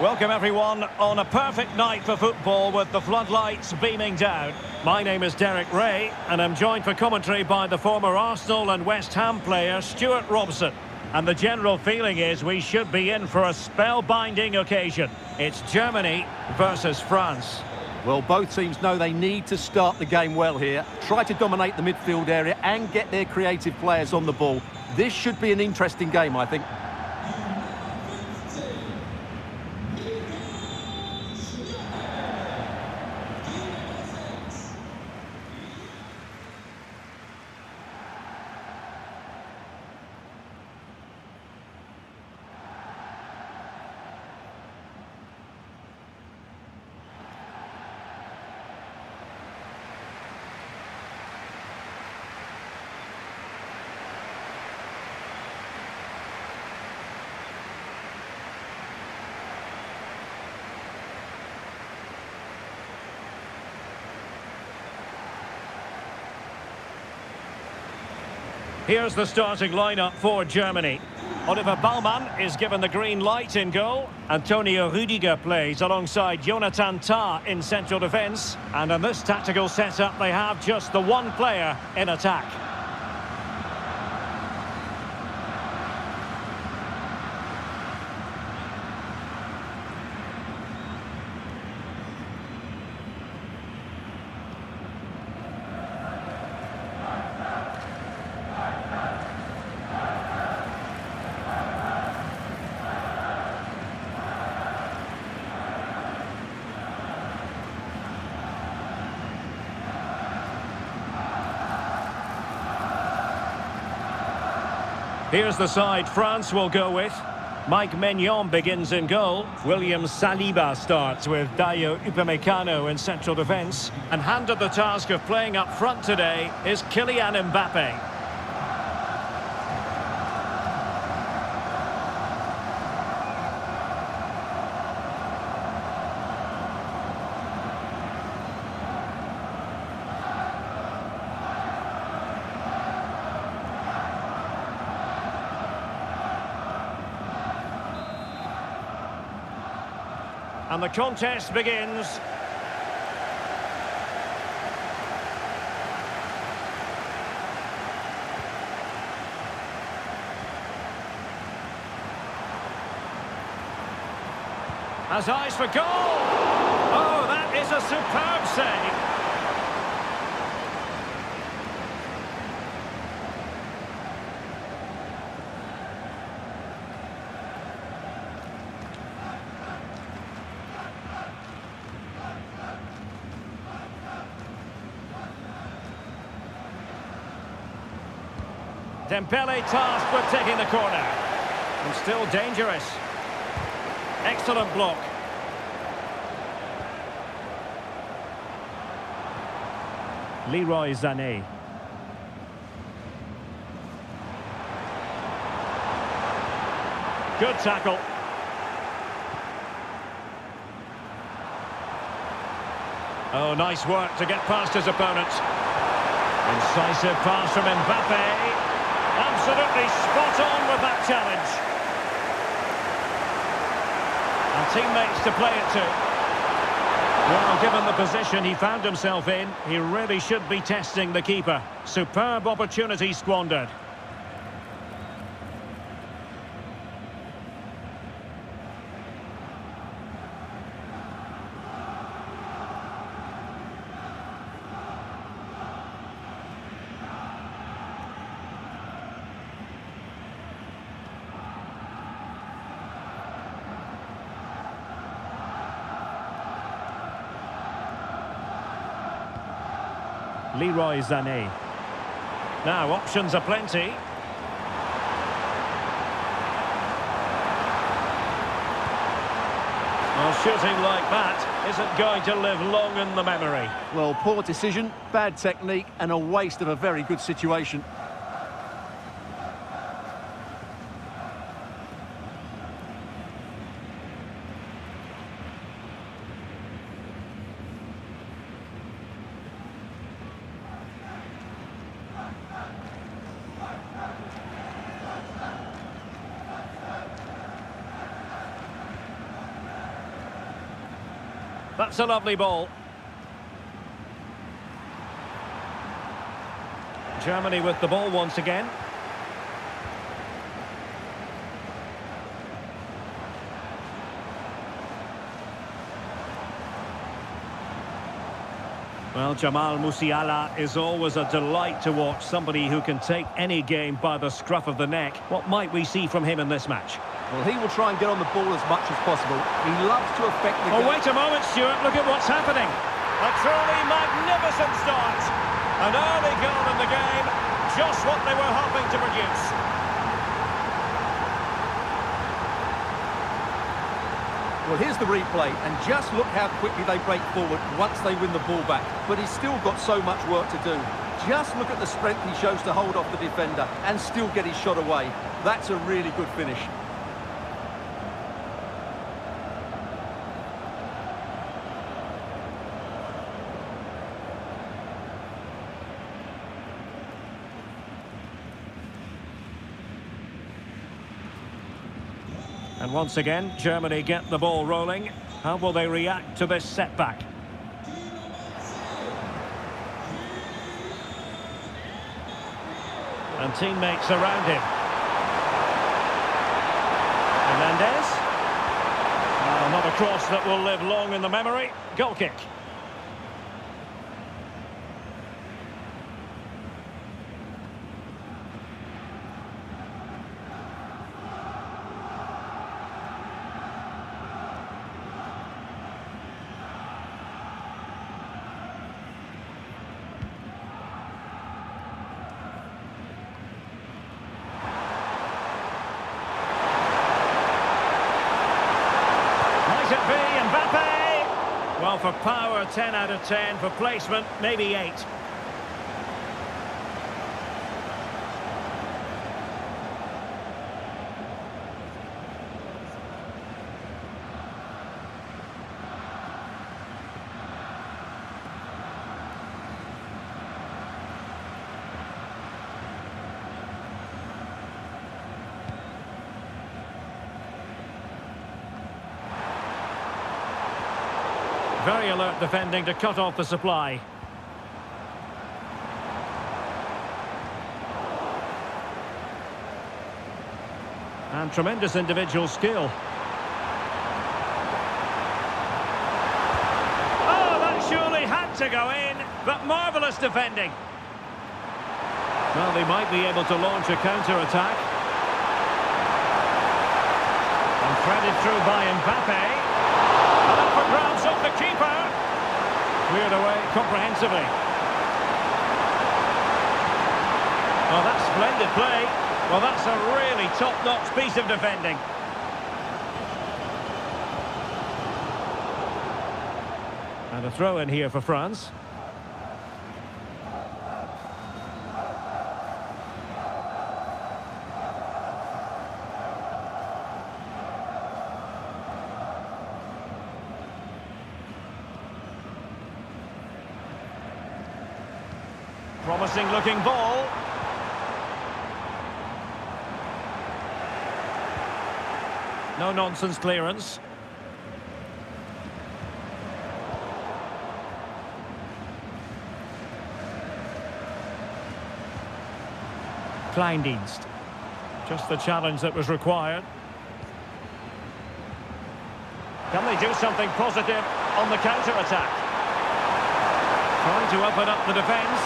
Welcome everyone on a perfect night for football with the floodlights beaming down. My name is Derek Ray and I'm joined for commentary by the former Arsenal and West Ham player Stuart Robson. And the general feeling is we should be in for a spellbinding occasion. It's Germany versus France. Well, both teams know they need to start the game well here. Try to dominate the midfield area and get their creative players on the ball. This should be an interesting game, I think. Here's the starting lineup for Germany. Oliver Baumann is given the green light in goal. Antonio Rüdiger plays alongside Jonathan Tah in central defence. And in this tactical setup, they have just the one player in attack. Here's the side France will go with. Mike Maignan begins in goal. William Saliba starts with Dayo Upamecano in central defence. And handed the task of playing up front today is Kylian Mbappé. And the contest begins. Has eyes for goal. Oh, that is a superb save. Dembele tasked with taking the corner. And still dangerous. Excellent block. Leroy Sané. Good tackle. Oh, nice work to get past his opponent. Incisive pass from Mbappé. Absolutely spot on with that challenge. And teammates to play it to. Well, given the position he found himself in, he really should be testing the keeper. Superb opportunity squandered. Leroy Sané. Now, options are plenty. Well, shooting like that isn't going to live long in the memory. Well, poor decision, bad technique, and a waste of a very good situation. That's a lovely ball. Germany with the ball once again. Well, Jamal Musiala is always a delight to watch, somebody who can take any game by the scruff of the neck. What might we see from him in this match? Well, he will try and get on the ball as much as possible. He loves to affect the game. Oh, wait a moment, Stuart. Look at what's happening. A truly magnificent start. An early goal in the game. Just what they were hoping to produce. Well, here's the replay, and just look how quickly they break forward once they win the ball back. But he's still got so much work to do. Just look at the strength he shows to hold off the defender and still get his shot away. That's a really good finish. And once again, Germany get the ball rolling. How will they react to this setback? And teammates around him. Hernandez. Not a cross that will live long in the memory. Goal kick. It be Mbappé? Well, for power, 10 out of 10. For placement, maybe 8. Very alert defending to cut off the supply. And tremendous individual skill. Oh, that surely had to go in, but marvellous defending. Well, they might be able to launch a counter-attack. And threaded through by Mbappé. And up for grabs off the keeper. Cleared away comprehensively. Oh, that's splendid play. Well, that's a really top-notch piece of defending. And a throw in here for France. Promising looking ball. No nonsense clearance. Kleindienst. Just the challenge that was required. Can they do something positive on the counter-attack? Trying to open up the defence.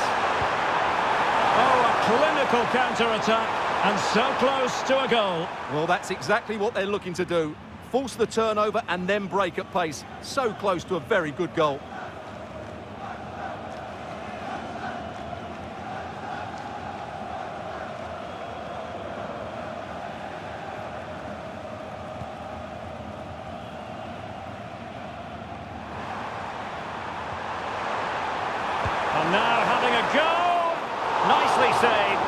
Oh, a clinical counter-attack, and so close to a goal. Well, that's exactly what they're looking to do. Force the turnover and then break at pace. So close to a very good goal. And now having a go. Nicely saved.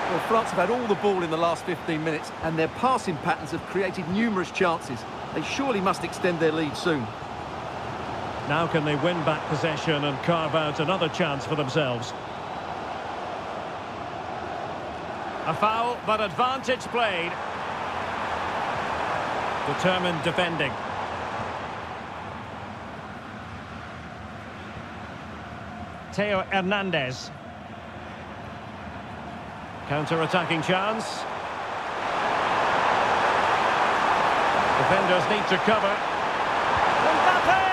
Well, France have had all the ball in the last 15 minutes and their passing patterns have created numerous chances. They surely must extend their lead soon. Now can they win back possession and carve out another chance for themselves? A foul, but advantage played. Determined defending. Mateo Hernandez. Counter-attacking chance. Defenders need to cover. Mbappé!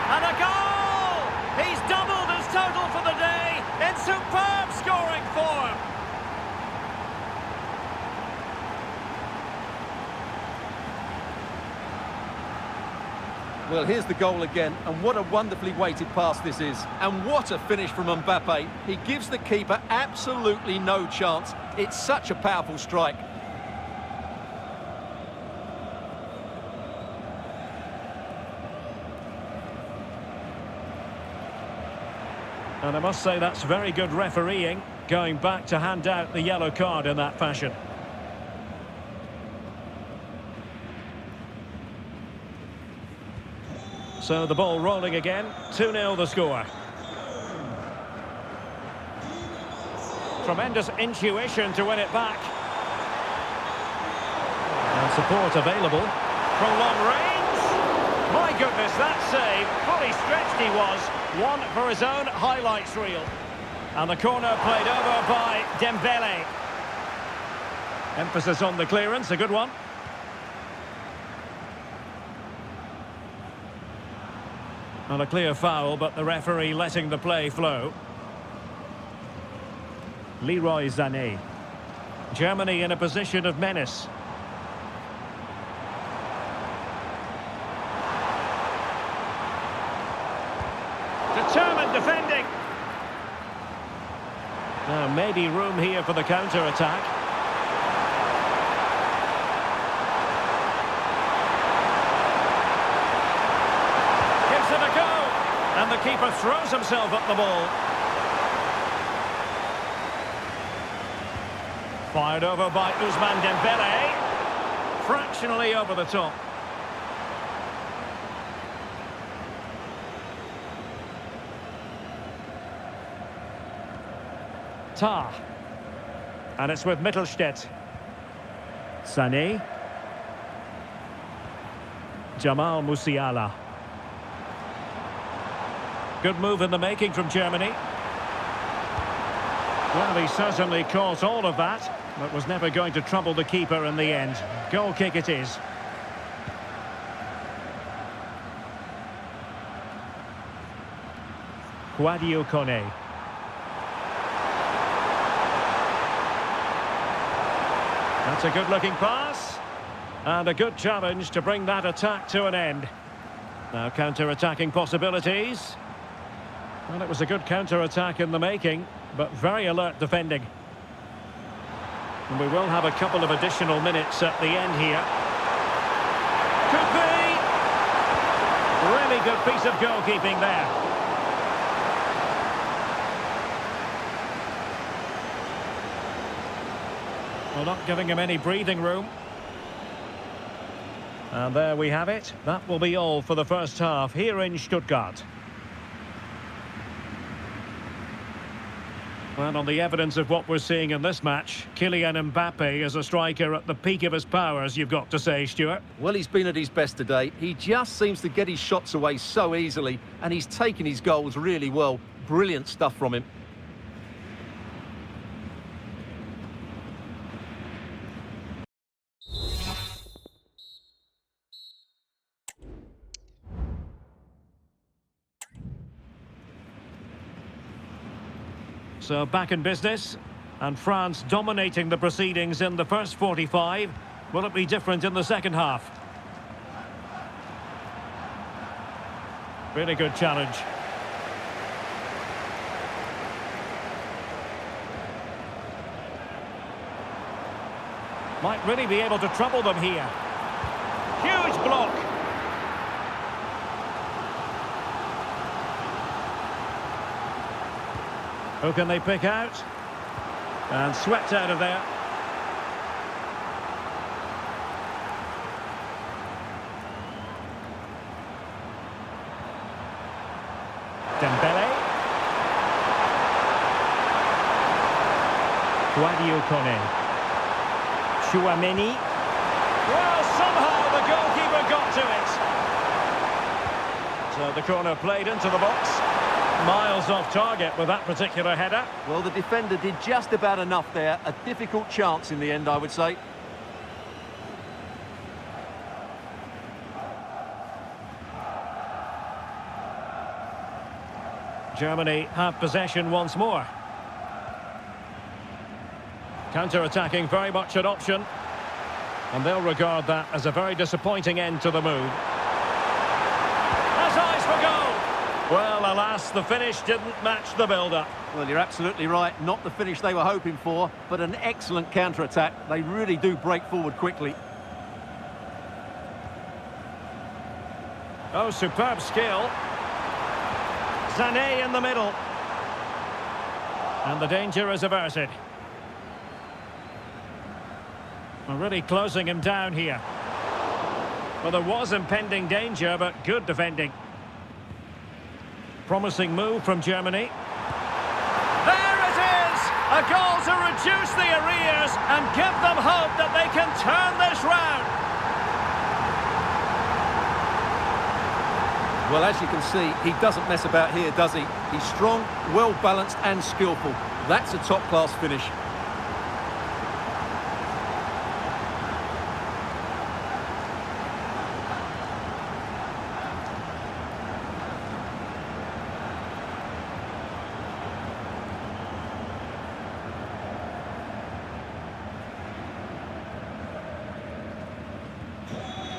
And a goal! He's doubled his total for the day in superb scoring form. Well, here's the goal again, and what a wonderfully weighted pass this is. And what a finish from Mbappé. He gives the keeper absolutely no chance. It's such a powerful strike. And I must say that's very good refereeing, going back to hand out the yellow card in that fashion. So the ball rolling again, 2-0 the score. Tremendous intuition to win it back. And support available from long range. My goodness, that save, fully stretched he was. One for his own highlights reel. And the corner played over by Dembele. Emphasis on the clearance, a good one. Well, a clear foul, but the referee letting the play flow. Leroy Sané. Germany in a position of menace. Determined defending. Now, maybe room here for the counter-attack. And the keeper throws himself at the ball. Fired over by Ousmane Dembele. Fractionally over the top. Tah. And it's with Mittelstädt. Sané. Jamal Musiala. Good move in the making from Germany. Well, he certainly caught all of that, but was never going to trouble the keeper in the end. Goal kick it is. Sadio Kone. That's a good-looking pass. And a good challenge to bring that attack to an end. Now counter-attacking possibilities. Well, it was a good counter-attack in the making, but very alert defending. And we will have a couple of additional minutes at the end here. Could be! Really good piece of goalkeeping there. Well, not giving him any breathing room. And there we have it. That will be all for the first half here in Stuttgart. Well, on the evidence of what we're seeing in this match, Kylian Mbappé is a striker at the peak of his powers, you've got to say, Stuart. Well, he's been at his best today. He just seems to get his shots away so easily, and he's taken his goals really well. Brilliant stuff from him. So back in business, and France dominating the proceedings in the first 45. Will it be different in the second half? Really good challenge. Might really be able to trouble them here. Huge block. Who can they pick out? And swept out of there. Dembele. Sadio Kone. Chouameni. Well, somehow the goalkeeper got to it. So the corner played into the box. Miles off target with that particular header. Well, the defender did just about enough there. A difficult chance in the end, I would say. Germany have possession once more. Counter-attacking very much an option. And they'll regard that as a very disappointing end to the move. Has eyes for goal! Well, alas, the finish didn't match the build-up. Well, you're absolutely right. Not the finish they were hoping for, but an excellent counter-attack. They really do break forward quickly. Oh, superb skill. Sané in the middle. And the danger is averted. We're really closing him down here. Well, there was impending danger, but good defending. Promising move from Germany. There it is! A goal to reduce the arrears and give them hope that they can turn this round. Well, as you can see, he doesn't mess about here, does he? He's strong, well-balanced and skillful. That's a top-class finish.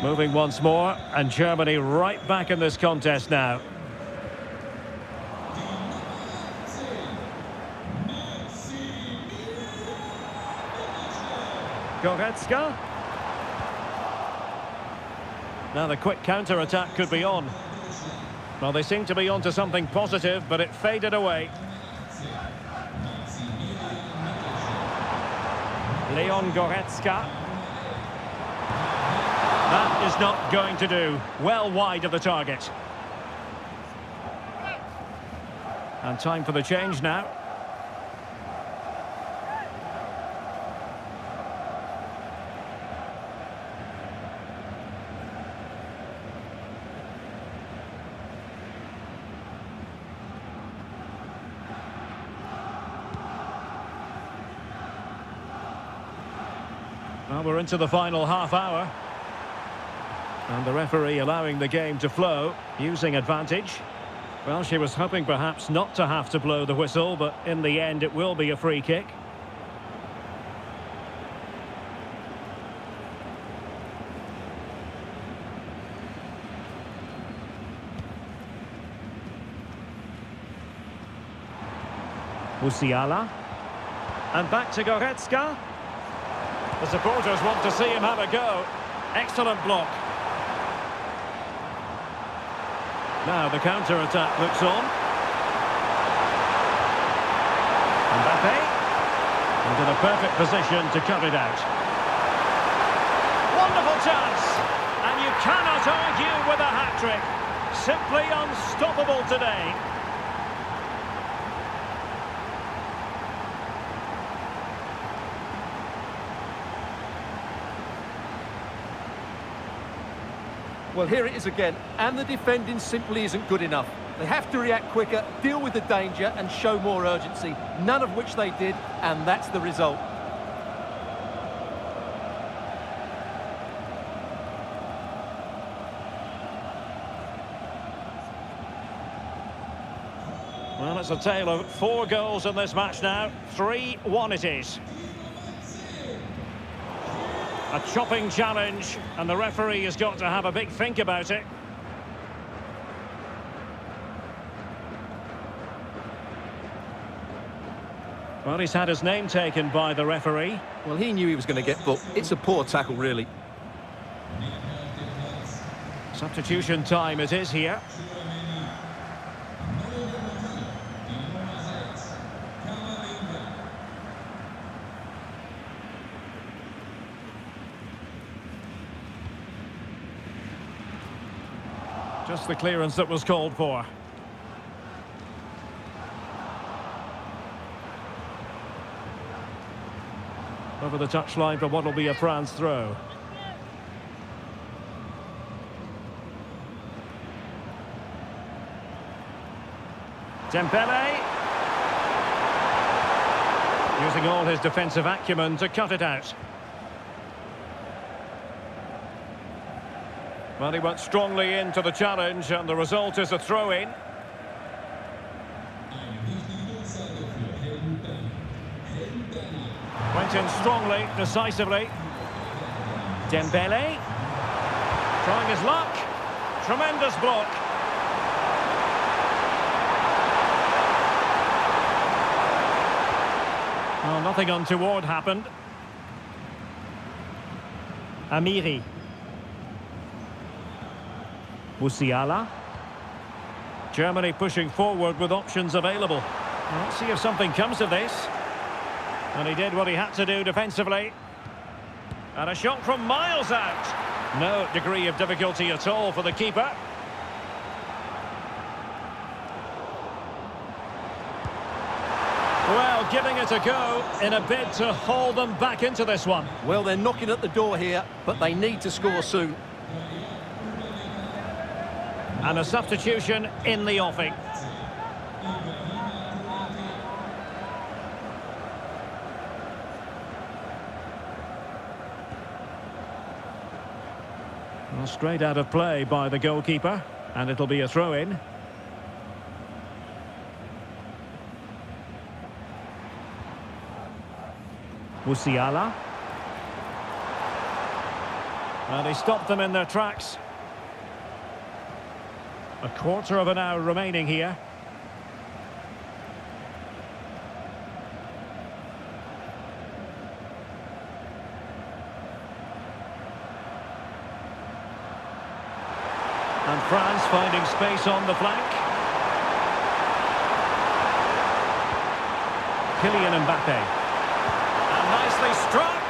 Moving once more, and Germany right back in this contest now. Goretzka. Now the quick counter-attack could be on. Well, they seem to be onto something positive, but it faded away. Leon Goretzka. That is not going to do. Well wide of the target. And time for the change now. Well, we're into the final half hour. And the referee allowing the game to flow, using advantage. Well, she was hoping perhaps not to have to blow the whistle, but in the end it will be a free kick. Musiala. And back to Goretzka. The supporters want to see him have a go. Excellent block. Now the counter-attack looks on. Mbappé into the perfect position to cut it out. Wonderful chance, and you cannot argue with a hat-trick. Simply unstoppable today. Well, here it is again, and the defending simply isn't good enough. They have to react quicker, deal with the danger and show more urgency, none of which they did, and that's the result. Well, it's a tale of 4 goals in this match now. 3-1 it is. A chopping challenge, and the referee has got to have a big think about it. Well, he's had his name taken by the referee. Well, he knew he was going to get booked. It's a poor tackle, really. Substitution time it is here. Just the clearance that was called for. Over the touchline for what will be a France throw. Dembele. Using all his defensive acumen to cut it out. Well, he went strongly into the challenge, and the result is a throw-in. Went in strongly, decisively. Dembele. Trying his luck. Tremendous block. Well, nothing untoward happened. Amiri. Musiala. Germany pushing forward with options available. Well, let's see if something comes of this. And he did what he had to do defensively. And a shot from miles out. No degree of difficulty at all for the keeper. Well, giving it a go in a bid to haul them back into this one. Well, they're knocking at the door here, but they need to score soon. And a substitution in the offing. Well, straight out of play by the goalkeeper, and it'll be a throw-in. Musiala. And he stopped them in their tracks. A quarter of an hour remaining here. And France finding space on the flank. Kylian Mbappé. And nicely struck.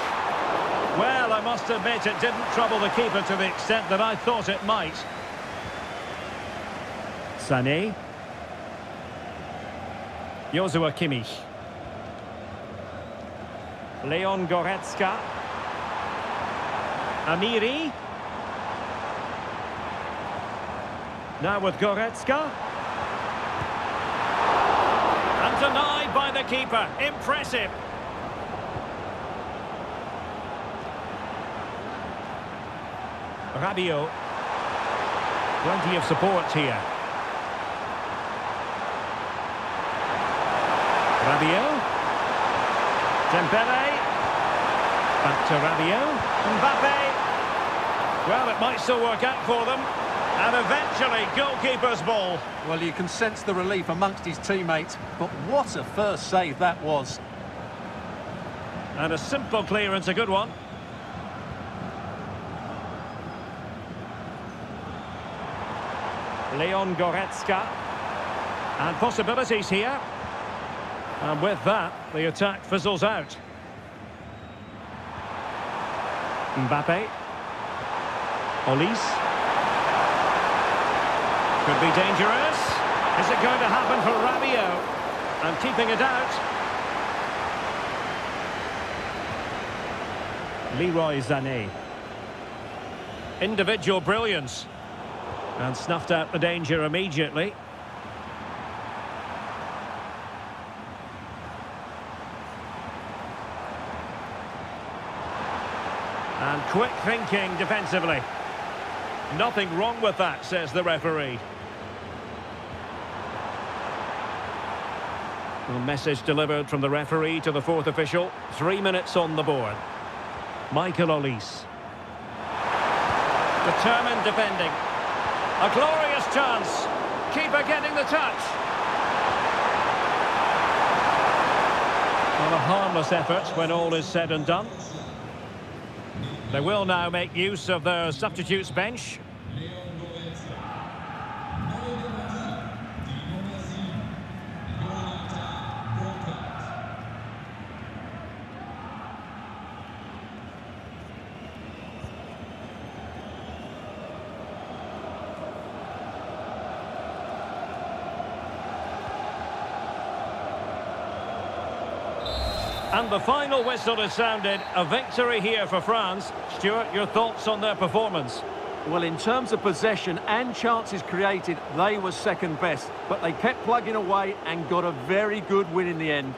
Well, I must admit it didn't trouble the keeper to the extent that I thought it might. Sané. Joshua Kimmich. Leon Goretzka. Amiri. Now with Goretzka. And denied by the keeper. Impressive. Rabiot. Plenty of support here. Rabiot. Dembele. Back to Rabiot. Mbappé. Well, it might still work out for them. And eventually, goalkeeper's ball. Well, you can sense the relief amongst his teammates, but what a first save that was. And a simple clearance, a good one. Leon Goretzka. And possibilities here. And with that, the attack fizzles out. Mbappé. Olise. Could be dangerous. Is it going to happen for Rabiot? And keeping it out. Leroy Sané. Individual brilliance. And snuffed out the danger immediately. And quick thinking defensively. Nothing wrong with that, says the referee. The message delivered from the referee to the fourth official. 3 minutes on the board. Michael Olise. Determined defending. A glorious chance. Keeper getting the touch. Well, a harmless effort when all is said and done. They will now make use of their substitutes bench. And the final whistle is sounded. A victory here for France. Stuart, your thoughts on their performance? Well, in terms of possession and chances created, they were second best. But they kept plugging away and got a very good win in the end.